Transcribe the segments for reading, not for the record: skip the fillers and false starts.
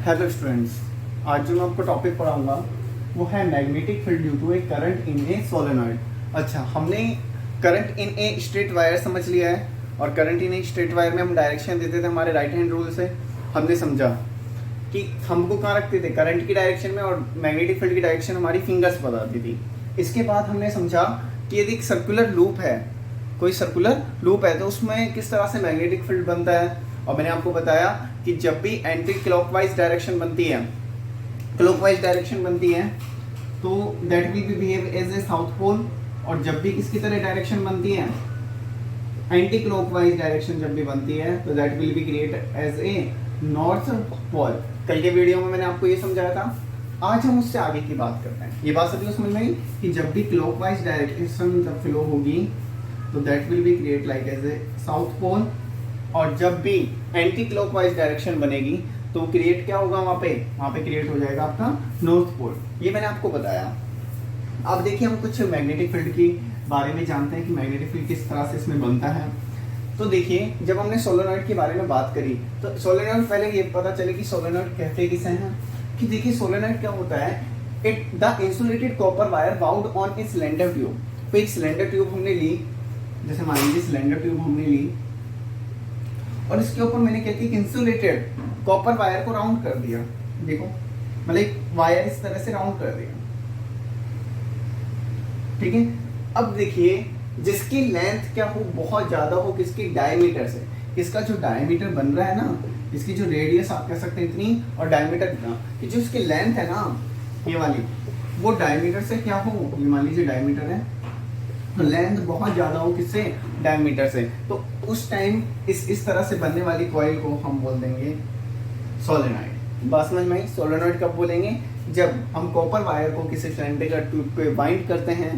Hello students, आज जो मैं आपको टॉपिक पढ़ाऊंगा वो है magnetic field due to a current in a solenoid. अच्छा, हमने current in a straight wire समझ लिया है, और current in a straight wire में हम डायरेक्शन देते थे हमारे राइट हैंड रूल से। हमने समझा कि हमको कहाँ रखते थे, करंट की डायरेक्शन में, और मैग्नेटिक फील्ड की डायरेक्शन हमारी फिंगर्स बताती थी। इसके बाद हमने समझा कि यदि एक सर्कुलर लूप है, कोई सर्कुलर लूप है, तो उसमें किस तरह से मैग्नेटिक फील्ड बनता है। और मैंने आपको बताया कि जब भी एंटी क्लॉकवाइज डायरेक्शन बनती है, क्लॉकवाइज डायरेक्शन बनती है, तो that will be behave as a south pole. और जब भी किसकी तरह डायरेक्शन बनती है, एंटी क्लॉकवाइज डायरेक्शन जब भी बनती है, तो that will be create as a north pole. कल के वीडियो में मैंने आपको ये समझाया था। आज हम उससे आगे की बात करते हैं। ये बात सभी को समझ में आई कि जब भी क्लॉकवाइज डायरेक्शन जब फ्लो होगी, तो that will be create like as a south pole. और जब भी एंटी क्लॉकवाइज डायरेक्शन बनेगी, तो क्रिएट क्या होगा वहाँ पे क्रिएट हो जाएगा आपका नॉर्थ पोल। ये मैंने आपको बताया। अब देखिए, हम कुछ मैग्नेटिक फील्ड के बारे में जानते हैं कि मैग्नेटिक फील्ड किस तरह से इसमें बनता है। तो देखिए, जब हमने सोलेनॉइड के बारे में बात करी, तो सोलेनॉइड पहले ये पता चले कि सोलेनॉइड कहते किसे हैं। कि देखिए, सोलेनॉइड क्या होता है, it the insulated copper wire bound on a cylinder tube. तो एक सिलेंडर ट्यूब हमने ली, जैसे मान लीजिए सिलेंडर ट्यूब हमने ली, और इसके ऊपर मैंने क्या किया, इंसुलेटेड कॉपर वायर को राउंड कर दिया। देखो, मतलब एक वायर इस तरह से राउंड कर दिया, ठीक है। अब देखिए, जिसकी लेंथ क्या हो, बहुत ज्यादा हो, किसकी डायमीटर से, इसका जो डायमीटर बन रहा है ना, इसकी जो रेडियस आप कह सकते हैं इतनी, और डायमीटर इतना, कि जो इसकी लेंथ है ना, ये वाली, वो डायमीटर से क्या हो, ये मान लीजिए डायमीटर है, तो लेंथ बहुत ज्यादा हो किससे, डायमीटर से, तो उस टाइम इस तरह से बनने वाली कॉइल को हम बोल देंगे सोलेनॉइड। बात समझ में आई। सोलेनॉइड कब बोलेंगे, जब हम कॉपर वायर को किसी सिलेंडर ट्यूब पे बाइंड करते हैं,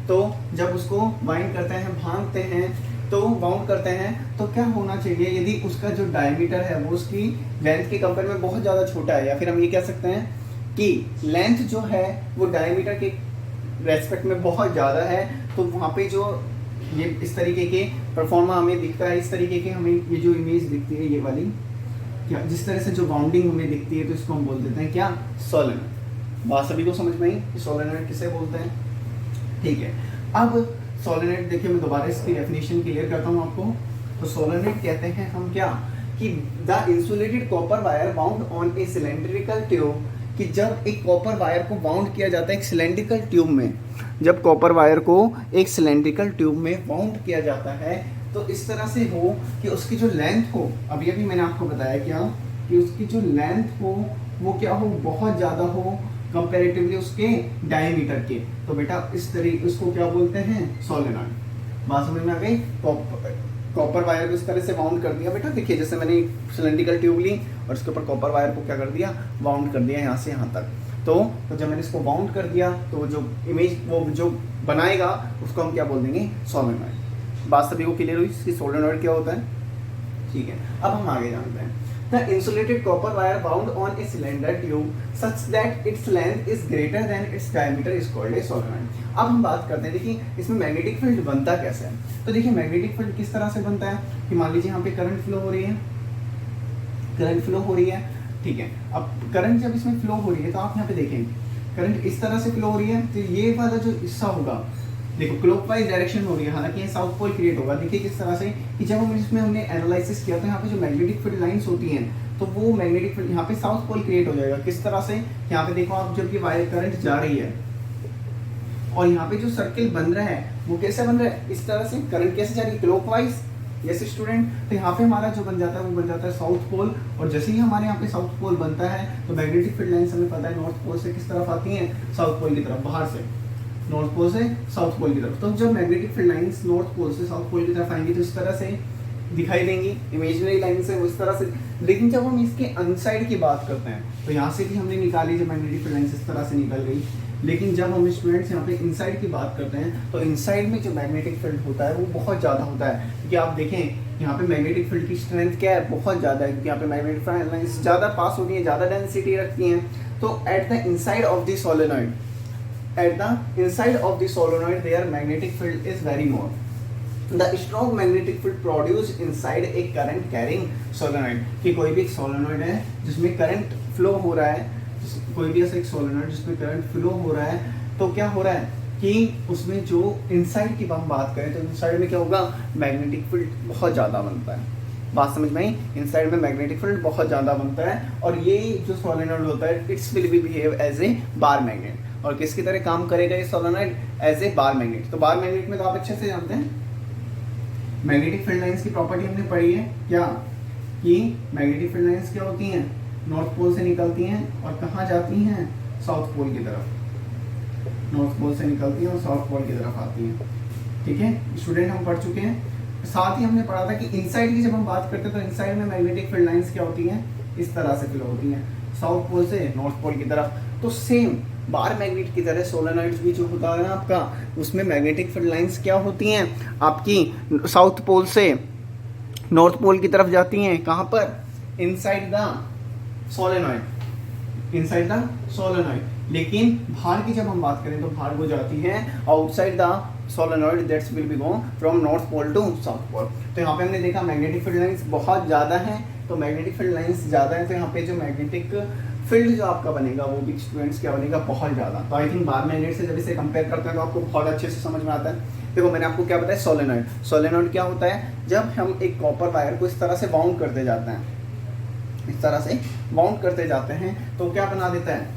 तो जब उसको बाइंड करते हैं, भांगते हैं, तो बाउंड करते हैं, तो क्या होना चाहिए, यदि उसका जो डायमीटर है वो उसकी लेंथ के कंपेयर में बहुत ज़्यादा छोटा है, या फिर हम ये कह सकते हैं कि लेंथ जो है वो डायमीटर के रेस्पेक्ट में बहुत ज़्यादा है, तो वहाँ पे जो ये इस तरीके के परफॉर्मा हमें दिखता है, इस तरीके के हमें ये जो इमेज दिखती है, ये वाली, क्या जिस तरह से जो बाउंडिंग हमें दिखती है, तो इसको हम बोल देते हैं क्या, सोलेनॉइड। बात सभी को समझ में आई, सोलेनॉइड किसे बोलते हैं, ठीक है। अब सोलेनॉइड देखिए, मैं दोबारा इसकी डेफिनेशन क्लियर करता हूँ आपको। तो सोलेनॉइड कहते हैं हम क्या, कि the insulated copper wire bound on A cylindrical tube, कि जब एक कॉपर वायर को बाउंड किया जाता है एक सिलेंड्रिकल ट्यूब में, जब कॉपर वायर को एक सिलेंड्रिकल ट्यूब में बाउंड किया जाता है, तो इस तरह से हो कि उसकी जो लेंथ हो, अभी अभी मैंने आपको बताया क्या, कि उसकी जो लेंथ हो वो क्या हो, बहुत ज़्यादा हो कंपैरेटिवली उसके डायमीटर के, तो बेटा इस तरीके उसको क्या बोलते हैं, सोलेनॉइड। बात समझ में आ गई। कॉपर वायर को इस तरह से बाउंड कर दिया बेटा, देखिए जैसे मैंने सिलेंड्रिकल ट्यूब ली और इसके ऊपर कॉपर वायर को क्या कर दिया, बाउंड कर दिया यहाँ से यहाँ तक। तो जब मैंने इसको बाउंड कर दिया, तो वो जो इमेज वो जो बनाएगा उसको हम क्या बोल देंगे, सोलेनॉइड। बात सभी को क्लियर हुई कि सोलेनॉइड क्या होता है, ठीक है। अब हम आगे जानते हैं। The insulated copper wire bound on a cylinder tube such that its length is greater than its diameter is called a solenoid। अब हम बात करते हैं, देखिए इसमें मैग्नेटिक फील्ड बनता कैसे है। तो देखिए, मैग्नेटिक फील्ड किस तरह से बनता है, कि मान लीजिए यहाँ पे करंट फ्लो हो रही है, करंट फ्लो हो रही है, ठीक है। अब करंट जब इसमें फ्लो हो रही है, तो आप यहाँ पे देखें, करंट इस तरह से फ्लो हो रही है, तो ये वाला जो हिस्सा होगा, देखो क्लॉकवाइज डायरेक्शन हो रही है, हालांकि ये साउथ पोल क्रिएट होगा। देखिए किस तरह से, कि जब हम इसमें हमने एनालिसिस किया, तो यहाँ पे जो मैग्नेटिक फील्ड लाइंस होती हैं, तो वो मैग्नेटिक फील्ड यहाँ पे साउथ पोल क्रिएट हो जाएगा। किस तरह से, यहाँ पे देखो आप, जब ये वायर करंट जा रही है और यहाँ पे जो सर्किल बन रहा है वो कैसे बन रहा है, इस तरह से करंट कैसे जा रही है, क्लॉकवाइज। यस स्टूडेंट, तो यहाँ पे हमारा जो बन जाता है वो बन जाता है साउथ पोल, और जैसे ही हमारे यहाँ पे साउथ पोल बनता है, तो मैग्नेटिक फील्ड लाइंस हमें पता है नॉर्थ पोल से किस तरफ आती हैं, साउथ पोल की तरफ, बाहर से नॉर्थ पोल से साउथ पोल की तरफ। तो जब magnetic field lines north pole से साउथ पोल की तरफ आएंगी, तो इस तरह से दिखाई देंगी, इमेजिनरी लाइन से उस तरह से। लेकिन जब हम इसके अनसाइड की बात करते हैं, तो यहाँ से भी हमने निकाली, जब मैग्नेटिक फील्ड लाइंस इस तरह से निकल गई। लेकिन जब हम स्टूडेंट्स यहाँ पे इनसाइड की बात करते हैं, तो इनसाइड में जो मैग्नेटिक फील्ड होता है वो बहुत ज़्यादा होता है, क्योंकि आप देखें यहाँ पे मैग्नेटिक फील्ड की स्ट्रेंथ क्या है, बहुत ज़्यादा है, क्योंकि यहाँ पे मैग्नेटिक फील्ड लाइंस ज़्यादा पास होती हैं, ज़्यादा डेंसिटी रखती हैं। तो at the inside of the solenoid, at the inside of the solenoid their magnetic field is very more the strong magnetic field produce inside a current carrying solenoid, कि कोई भी एक सोलेनॉइड है जिसमें करंट फ्लो हो रहा है, कोई भी ऐसा एक सोलेनॉइड जिसमें करंट फ्लो हो रहा है, तो क्या हो रहा है कि उसमें जो इनसाइड की हम बात करें तो इनसाइड में क्या होगा, मैग्नेटिक फील्ड बहुत ज़्यादा बनता है। बात समझ में आई, इनसाइड में मैग्नेटिक फील्ड बहुत ज़्यादा बनता है, और ये जो सोलेनॉइड होता है it's will be behave as a bar magnet. और किसकी तरह काम करेगा ये solenoid, as a bar magnet. तो बार मैग्नेट में तो आप अच्छे से जानते हैं, मैग्नेटिक फील्ड लाइंस की प्रॉपर्टी हमने पढ़ी है क्या, कि मैग्नेटिक फील्ड लाइंस क्या होती हैं, नॉर्थ पोल से निकलती हैं और कहाँ जाती हैं, साउथ पोल की तरफ। नॉर्थ पोल से निकलती हैं और साउथ पोल की तरफ आती हैं। ठीक है स्टूडेंट, हम पढ़ चुके हैं। साथ ही हमने पढ़ा था कि इनसाइड की जब हम बात करते हैं तो इनसाइड में मैग्नेटिक फील्ड लाइंस क्या होती हैं, इस तरह से फ्लो होती हैं, साउथ पोल से नॉर्थ पोल की तरफ। तो सेम बार मैग्नेट की तरह सोलेनॉइड्स भी जो होता है ना आपका, उसमें मैग्नेटिक फील्ड लाइंस क्या होती हैं आपकी, साउथ पोल से नॉर्थ पोल की तरफ जाती हैं। कहाँ पर, inside the solenoid, inside the solenoid. लेकिन बाहर की जब हम बात करें तो बाहर वो जाती है outside the solenoid, that's will be go from north pole to south pole. तो यहाँ पे हमने देखा मैग्नेटिक फील्ड लाइंस बहुत ज़्यादा है, तो मैग्नेटिक फील्ड लाइंस ज़्यादा है, तो यहाँ पे जो मैग्नेटिक फील्ड जो आपका बनेगा वो भी स्टूडेंट्स क्या बनेगा, बहुत ज़्यादा। तो आई थिंक बार मैग्नेट से जब इसे कंपेयर करते हैं तो आपको बहुत अच्छे से समझ में आता है। देखो मैंने आपको क्या बताया, सोलेनॉइड। सोलेनॉइड क्या होता है, जब हम एक कॉपर वायर को इस तरह से बाउंड करते जाते हैं, इस तरह से बाउंड करते जाते हैं तो क्या बना देता है,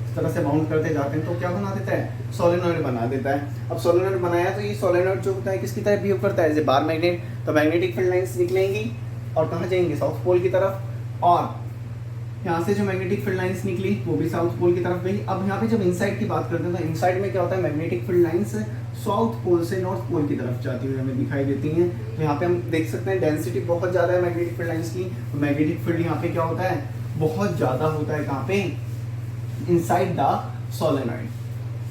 इस तरह से बाउंड करते जाते हैं तो क्या बना देता है, सोलेनॉइड बना देता है। अब सोलेनॉइड बनाया तो ये सोलेनॉइड जो होता है किसकी तरह बिहेव करता है, जैसे बार मैग्नेट। तो मैग्नेटिक फील्ड लाइंस निकलेंगी और कहाँ जाएंगे, साउथ पोल की तरफ, और यहाँ से जो मैग्नेटिक फील्ड लाइंस निकली वो भी साउथ पोल की तरफ गई। अब यहाँ पे जब इनसाइड की बात करते हैं तो इनसाइड में क्या होता है, magnetic field lines south pole से नॉर्थ पोल की तरफ जाती हुई हमें दिखाई देती हैं। तो यहाँ पे हम देख सकते हैं डेंसिटी बहुत ज़्यादा है मैग्नेटिक फील्ड लाइंस की। तो मैग्नेटिक फील्ड यहाँ पे क्या होता है, बहुत ज़्यादा होता है, कहाँ पे, इनसाइड द सोलेनॉइड।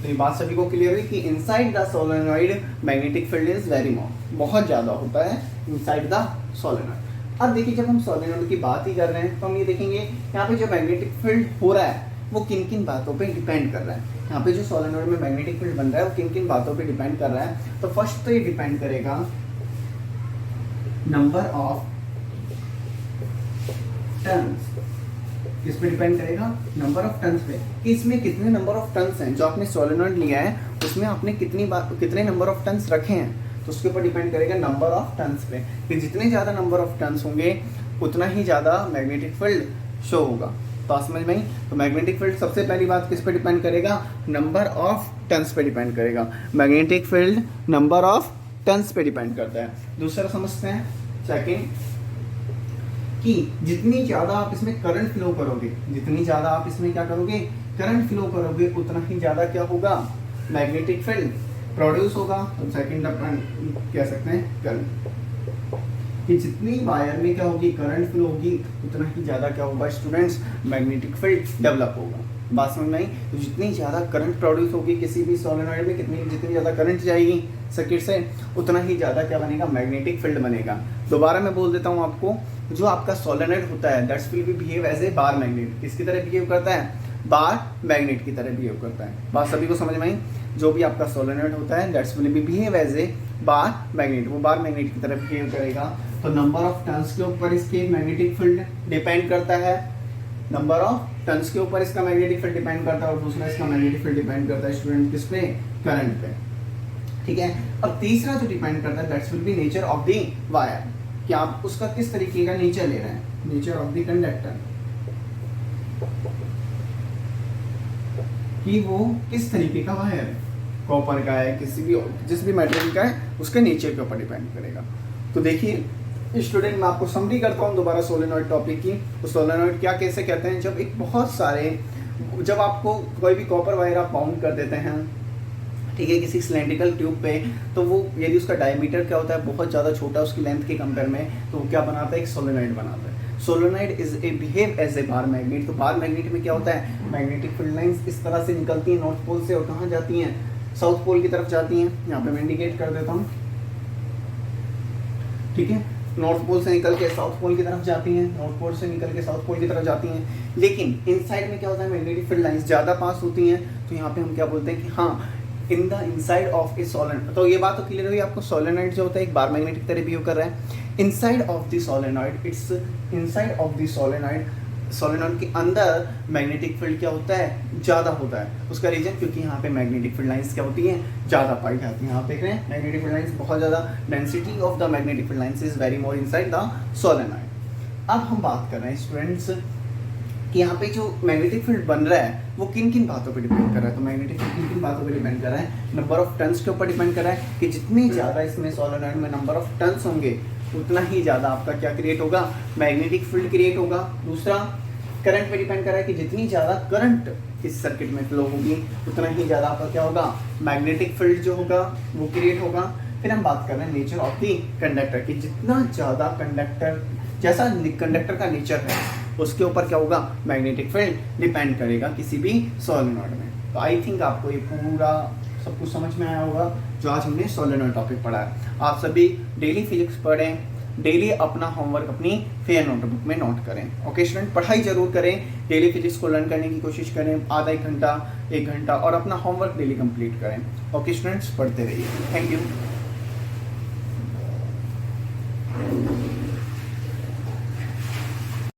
तो ये बात सभी को क्लियर हुई कि inside the solenoid magnetic field is very more, बहुत ज़्यादा होता है इनसाइड द सोलेनॉइड। अब देखिए जब हम सोलेनॉइड की बात ही कर रहे हैं तो हम ये देखेंगे यहाँ पे जो मैग्नेटिक फील्ड हो रहा है वो किन किन बातों पे डिपेंड कर रहा है। यहाँ पे जो सोलेनॉइड में मैग्नेटिक फील्ड बन रहा है वो किन किन बातों पे डिपेंड कर रहा है। तो फर्स्ट तो ये डिपेंड करेगा नंबर ऑफ टर्न्स, किस पे डिपेंड करेगा, नंबर ऑफ टर्न्स पे, कि इसमें कितने नंबर ऑफ टर्न्स हैं। जो आपने सोलेनॉइड लिया है उसमें आपने कितने नंबर ऑफ टर्न्स रखे हैं, तो उसके ऊपर डिपेंड करेगा नंबर ऑफ टर्न्स पे, कि जितने ज़्यादा नंबर ऑफ टर्न्स होंगे उतना ही ज़्यादा मैग्नेटिक फील्ड शो होगा। तो आप समझ में आई। तो मैग्नेटिक फील्ड सबसे पहली बात किस पे डिपेंड करेगा, नंबर ऑफ टर्न्स पे डिपेंड करेगा। Magnetic field number of turns पे डिपेंड करता है। दूसरा समझते हैं सेकेंड, कि जितनी ज़्यादा आप इसमें करंट फ्लो करोगे, जितनी ज़्यादा आप इसमें क्या करोगे, करंट फ्लो करोगे, उतना ही ज़्यादा क्या होगा, मैग्नेटिक फील्ड प्रोड्यूस होगा। तो सेकंड अपन कह सकते हैं करंट, कि जितनी वायर में क्या होगी, करंट फ्लो होगी, उतना ही ज़्यादा क्या होगा स्टूडेंट्स, मैग्नेटिक फील्ड डेवलप होगा। बात समझ में आई। तो जितनी ज़्यादा करंट प्रोड्यूस होगी किसी भी सोलेनॉइड में, जितनी ज़्यादा करंट जाएगी सर्किट से, उतना ही ज़्यादा क्या बनेगा, मैग्नेटिक फील्ड बनेगा। दोबारा मैं बोल देता हूँ आपको, जो आपका सोलेनॉइड होता है that's will be behave as a bar magnet. किसकी तरह बिहेव करता है, बार मैग्नेट की तरह बिहेव करता है। बात सभी को समझ में आई। जो भी आपका सोलेनॉइड होता है that's will be behave as a bar magnet, वो बार मैग्नेट की तरह बिहेव करेगा। तो नंबर ऑफ टर्न्स के ऊपर इसके मैग्नेटिक फील्ड डिपेंड करता है, नंबर ऑफ टर्न्स के ऊपर इसका मैग्नेटिक फील्ड डिपेंड करता है, और दूसरा इसका मैग्नेटिक फील्ड डिपेंड करता है स्टूडेंट किस पे, करंट पे। ठीक है। अब तीसरा जो डिपेंड करता है that's will be nature of the wire, कि आप उसका किस तरीके का नेचर ले रहे हैं, नेचर ऑफ द कंडक्टर, कि वो किस तरीके का वायर है, कॉपर का है, जिस भी मटेरियल का है, उसके नेचर के ऊपर डिपेंड करेगा। तो देखिए स्टूडेंट, मैं आपको समरी करता हूँ दोबारा सोलेनॉइड टॉपिक की। तो सोलेनॉइड क्या कैसे कहते हैं, जब एक बहुत सारे, जब आपको कोई भी कॉपर वायर आप बाउंड कर देते हैं, ठीक है, किसी सिलेंड्रिकल ट्यूब पे, तो वो यदि उसका डायमीटर क्या होता है, बहुत ज़्यादा छोटा उसकी लेंथ के कंपेयर में, तो वो क्या बनाता है, एक सोलेनॉइड बनाता है। Solenoid is a behave as a bar magnet. तो बार मैग्नेट में क्या होता है, मैग्नेटिक फील्ड लाइंस इस तरह से निकलती हैं नॉर्थ पोल से, और कहाँ जाती हैं, साउथ पोल की तरफ जाती हैं। यहाँ पे मैं इंडिकेट कर देता हूँ, ठीक है, नॉर्थ पोल से निकल के साउथ पोल की तरफ जाती हैं, नॉर्थ पोल से निकल के साउथ पोल की तरफ जाती हैं। लेकिन इनसाइड में क्या होता है, मैग्नेटिक फील्ड लाइंस ज़्यादा पास होती हैं। तो यहाँ पे हम क्या बोलते हैं कि हाँ, in the inside of A solenoid. तो ये बात तो क्लियर हुई आपको, सोलेनॉइड जो होता है एक बार मैग्नेटिक तरह बिहेव कर रहा है। Inside of the solenoid, it's inside of the solenoid, solenoid के अंदर मैग्नेटिक फील्ड क्या होता है, ज़्यादा होता है। उसका रीजन क्योंकि यहाँ पे मैग्नेटिक फील्ड लाइंस क्या होती हैं, ज़्यादा पाई जाती हैं। आप देख रहे हैं मैग्नेटिक फील्ड लाइंस बहुत ज़्यादा, density of the magnetic field lines is very more inside the solenoid. अब हम बात कर रहे हैं स्टूडेंट्स कि यहाँ पे जो मैग्नेटिक फील्ड बन रहा है वो किन किन बातों पे डिपेंड कर रहा है। तो मैग्नेटिक फील्ड किन किन बातों पे डिपेंड कर रहा है, नंबर ऑफ टर्न्स के ऊपर डिपेंड कर रहा है कि जितनी ज़्यादा इसमें सोलेनॉइड में नंबर ऑफ टर्न्स होंगे उतना ही ज़्यादा आपका क्या क्रिएट होगा, मैग्नेटिक फील्ड क्रिएट होगा। दूसरा करंट पे डिपेंड कर रहा है कि जितनी ज़्यादा करंट इस सर्किट में फ्लो होगी उतना ही ज़्यादा आपका क्या होगा, मैग्नेटिक फील्ड जो होगा वो क्रिएट होगा। फिर हम बात कर रहे हैं नेचर ऑफ दी कंडक्टर कि जितना ज़्यादा कंडक्टर, जैसा कंडक्टर का नेचर है उसके ऊपर क्या होगा, मैग्नेटिक फील्ड डिपेंड करेगा किसी भी सोलेनॉइड में। तो आई थिंक आपको ये पूरा सब कुछ समझ में आया होगा जो आज हमने सोलेनॉइड टॉपिक पढ़ा है। आप सभी डेली फिजिक्स पढ़ें, डेली अपना होमवर्क अपनी फेयर नोटबुक में नोट करें। ओके स्टूडेंट, पढ़ाई जरूर करें, डेली फिजिक्स को लर्न करने की कोशिश करें, आधा एक घंटा 1 घंटा, और अपना होमवर्क डेली कंप्लीट करें। ओके स्टूडेंट्स, पढ़ते रहिए। Thank you.